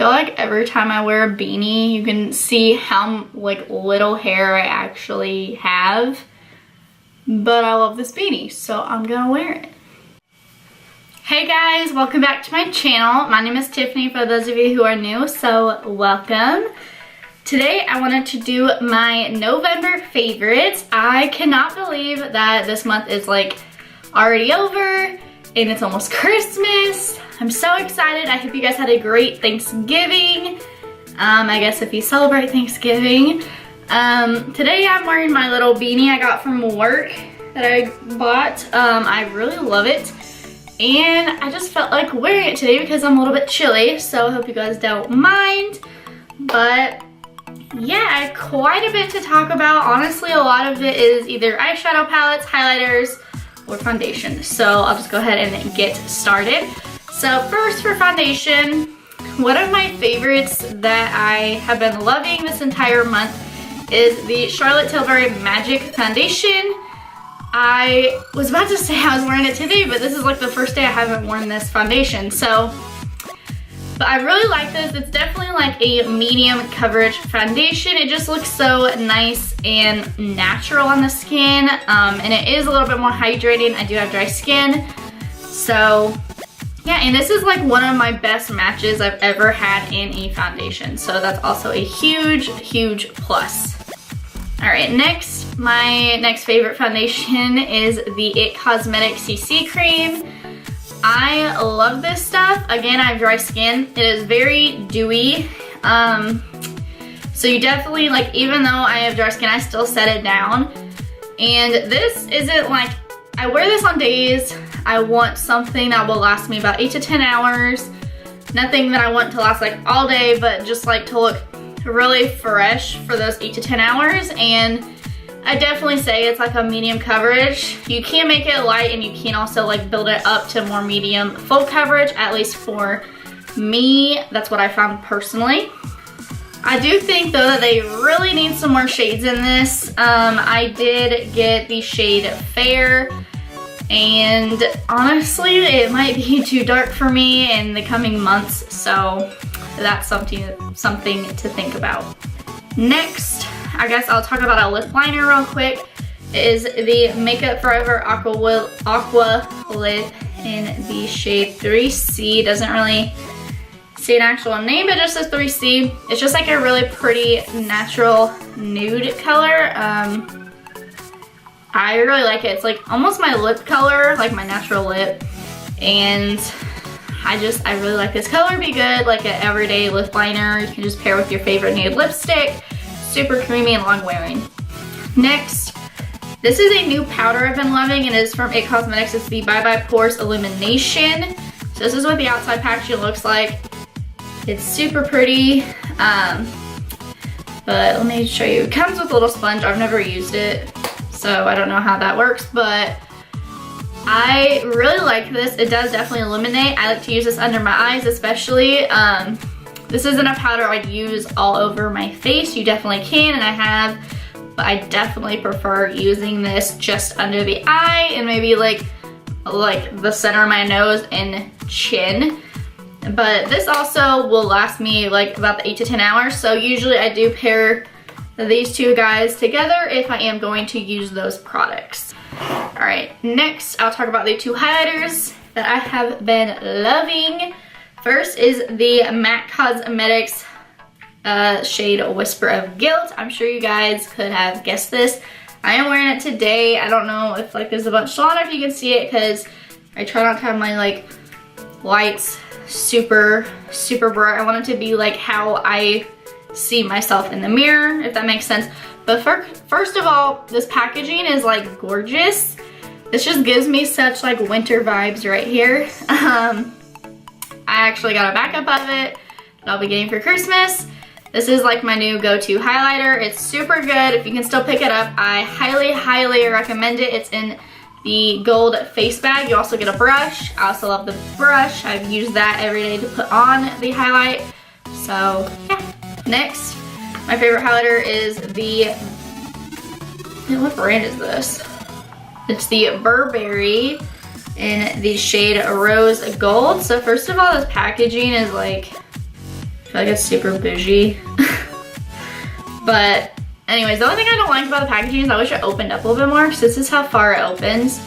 feel like every time I wear a beanie, you can see how like little hair I actually have. But I love this beanie, so I'm gonna wear it. Hey guys, welcome back to my channel. My name is Tiffany for those of you who are new, so welcome. Today I wanted to do my November favorites. I cannot believe that this month is like already over and it's almost Christmas. I'm so excited. I hope you guys had a great Thanksgiving. I guess if you celebrate Thanksgiving. Today I'm wearing my little beanie I got from work that I bought. I really love it. And I just felt like wearing it today because I'm a little bit chilly. So I hope you guys don't mind. But yeah, quite a bit to talk about. Honestly, a lot of it is either eyeshadow palettes, highlighters, or foundation. So I'll just go ahead and get started. So first for foundation, one of my favorites that I have been loving this entire month is the Charlotte Tilbury Magic Foundation. I was about to say I was wearing it today, but this is like the first day I haven't worn this foundation. But I really like this. It's definitely like a medium coverage foundation. It just looks so nice and natural on the skin. And it is a little bit more hydrating. I do have dry skin. So yeah, and this is like one of my best matches I've ever had in a foundation. So that's also a huge, huge plus. All right, next, my next favorite foundation is the IT Cosmetics CC Cream. I love this stuff. Again, I have dry skin. It is very dewy. So you definitely, like, even though I have dry skin, I still set it down. And this isn't like, I wear this on days I want something that will last me about 8 to 10 hours. Nothing that I want to last like all day, but just like to look really fresh for those 8 to 10 hours. And I definitely say it's like a medium coverage. You can make it light and you can also like build it up to more medium full coverage, at least for me. That's what I found personally. I do think though that they really need some more shades in this. I did get the shade Fair, and honestly it might be too dark for me in the coming months, so that's something to think about. Next, I guess I'll talk about a lip liner real quick. It is the Makeup Forever Aqua Lip in the shade 3C. Doesn't really say an actual name, but just says 3C. It's just like a really pretty natural nude color. I really like it. It's like almost my lip color, like my natural lip. And I really like this color. Be good like an everyday lip liner. You can just pair with your favorite nude lipstick. Super creamy and long wearing. Next, this is a new powder I've been loving, and it is from IT Cosmetics. It's the Bye Bye Pores Illumination. So this is what the outside packaging looks like. It's super pretty. But let me show you. It comes with a little sponge. I've never used it, so I don't know how that works, but I really like this. It does definitely illuminate. I like to use this under my eyes especially. This isn't a powder I'd use all over my face. You definitely can, and I have, but I definitely prefer using this just under the eye and maybe like the center of my nose and chin. But this also will last me like about the 8 to 10 hours. So usually I do pair these two guys together if I am going to use those products. All right, next I'll talk about the two highlighters that I have been loving. First is the MAC Cosmetics shade Whisper of Guilt. I'm sure you guys could have guessed this. I am wearing it today. I don't know if like there's a bunch on if you can see it, because I try not to have my like lights super bright. I want it to be like how I see myself in the mirror, if that makes sense. But first of all, this packaging is like gorgeous. This just gives me such like winter vibes right here. I actually got a backup of it that I'll be getting for Christmas. This is like my new go-to highlighter. It's super good. If you can still pick it up, I highly recommend it. It's in the gold face bag. You also get a brush. I also love the brush. I've used that every day to put on the highlight. So yeah. Next, my favorite highlighter is the, what brand is this? It's the Burberry in the shade Rose Gold. So first of all, this packaging is like feel like it's super bougie. But anyways, the only thing I don't like about the packaging is I wish it opened up a little bit more, because this is how far it opens.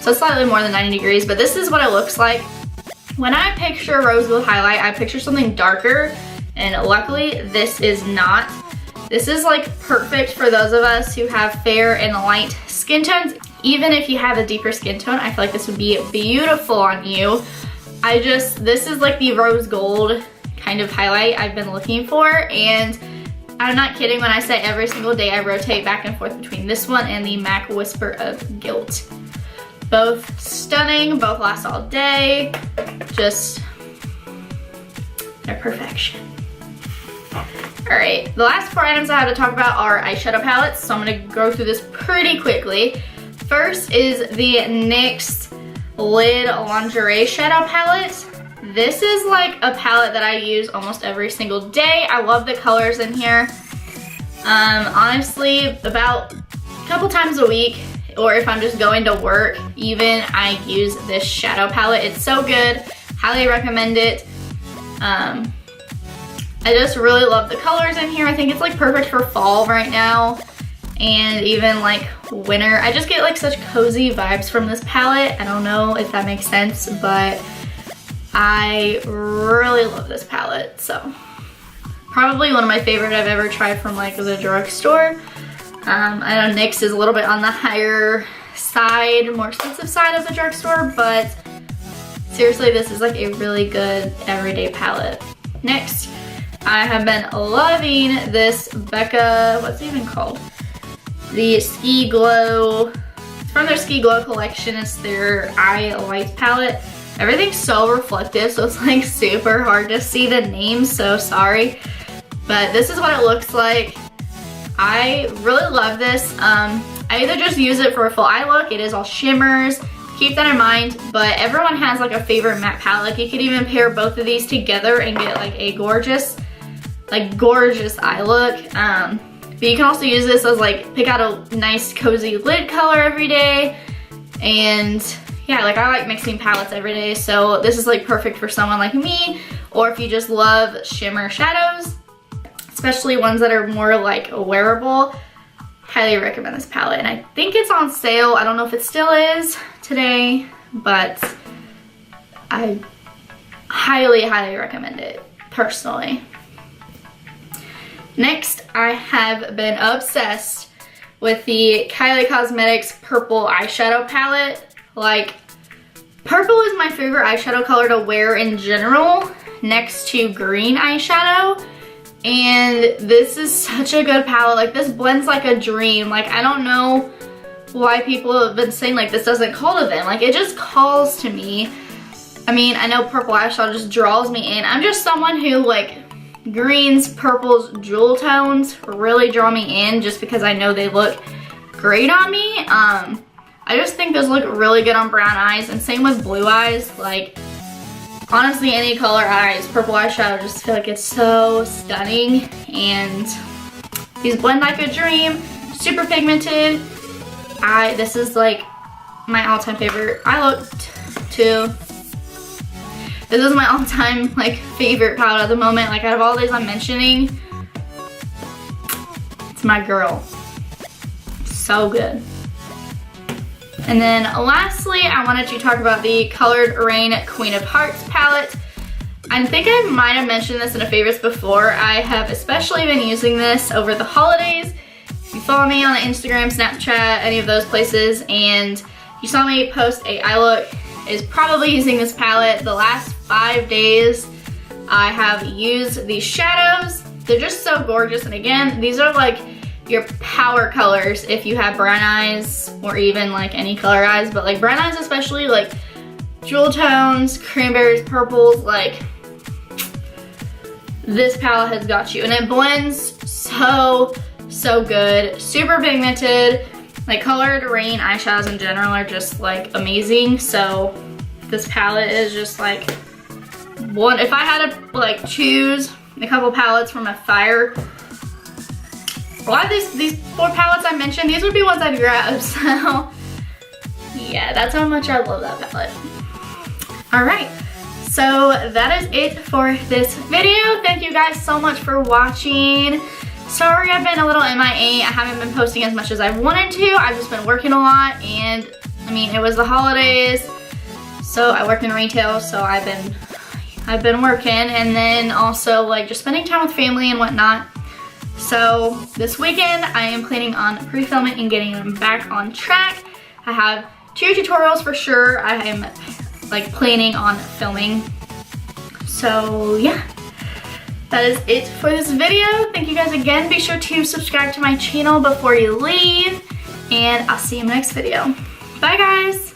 So it's slightly more than 90 degrees, but this is what it looks like. When I picture rose gold highlight, I picture something darker, and luckily this is not. This is like perfect for those of us who have fair and light skin tones. Even if you have a deeper skin tone, I feel like this would be beautiful on you. This is like the rose gold kind of highlight I've been looking for, and I'm not kidding when I say every single day I rotate back and forth between this one and the MAC Whisper of Guilt. Both stunning, both last all day, just, they're perfection. All right, the last 4 items I have to talk about are eyeshadow palettes, so I'm gonna go through this pretty quickly. First is the NYX Lid Lingerie Shadow Palette. This is like a palette that I use almost every single day. I love the colors in here. Honestly, about a couple times a week, or if I'm just going to work even, I use this shadow palette. It's so good, highly recommend it. I just really love the colors in here. I think it's like perfect for fall right now, and even like winter. I just get like such cozy vibes from this palette. I don't know if that makes sense, but I really love this palette. So probably one of my favorite I've ever tried from like the drugstore. I know NYX is a little bit on the higher side, more expensive side of the drugstore, but seriously, this is like a really good everyday palette. Next, I have been loving this Becca, what's it even called? The Ski Glow. It's from their Ski Glow collection. It's their eye light palette. Everything's so reflective, so it's like super hard to see the name, so sorry. But this is what it looks like. I really love this. I either just use it for a full eye look. It is all shimmers. Keep that in mind, but everyone has like a favorite matte palette. Like you could even pair both of these together and get like a gorgeous eye look. But you can also use this as like, pick out a nice cozy lid color every day. And yeah, like I like mixing palettes every day, so this is like perfect for someone like me, or if you just love shimmer shadows, especially ones that are more like wearable. Highly recommend this palette, and I think it's on sale. I don't know if it still is today, but I highly recommend it personally. Next, I have been obsessed with the Kylie Cosmetics purple eyeshadow palette. Like, purple is my favorite eyeshadow color to wear in general, next to green eyeshadow. And this is such a good palette. Like, this blends like a dream. Like, I don't know why people have been saying like this doesn't call to them. Like, it just calls to me. I mean, I know purple eyeshadow just draws me in. I'm just someone who like greens, purples, jewel tones really draw me in, just because I know they look great on me. I just think those look really good on brown eyes, and same with blue eyes. Like, honestly, any color eyes, purple eyeshadow, just feel like it's so stunning. And these blend like a dream, super pigmented. This is like my all-time favorite eye look too. This is my all-time like favorite palette at the moment. Like, out of all these I'm mentioning, it's my girl. So good. And then lastly, I wanted to talk about the Colored Rain Queen of Hearts palette. I think I might have mentioned this in a favorites before. I have especially been using this over the holidays. If you follow me on Instagram, Snapchat, any of those places, and you saw me post a eye look, is probably using this palette. The last 5 days, I have used these shadows. They're just so gorgeous, and again, these are like your power colors if you have brown eyes, or even like any color eyes, but like brown eyes especially, like jewel tones, cranberries, purples. Like, this palette has got you, and it blends so good, super pigmented. Like, Colored Rain eyeshadows in general are just like amazing, so this palette is just like one. If I had to like choose a couple palettes from a fire, a lot of these 4 palettes I mentioned, these would be ones I'd grab. So yeah, that's how much I love that palette. All right, So that is it for this video. Thank you guys so much for watching. Sorry I've been a little MIA. I haven't been posting as much as I wanted to. I've just been working a lot, and I mean, it was the holidays, so I work in retail, so I've been working, and then also like just spending time with family and whatnot. So this weekend I am planning on pre-filming and getting them back on track. I have 2 tutorials for sure I am like planning on filming. So yeah, that is it for this video. Thank you guys again. Be sure to subscribe to my channel before you leave, and I'll see you in the next video. Bye guys.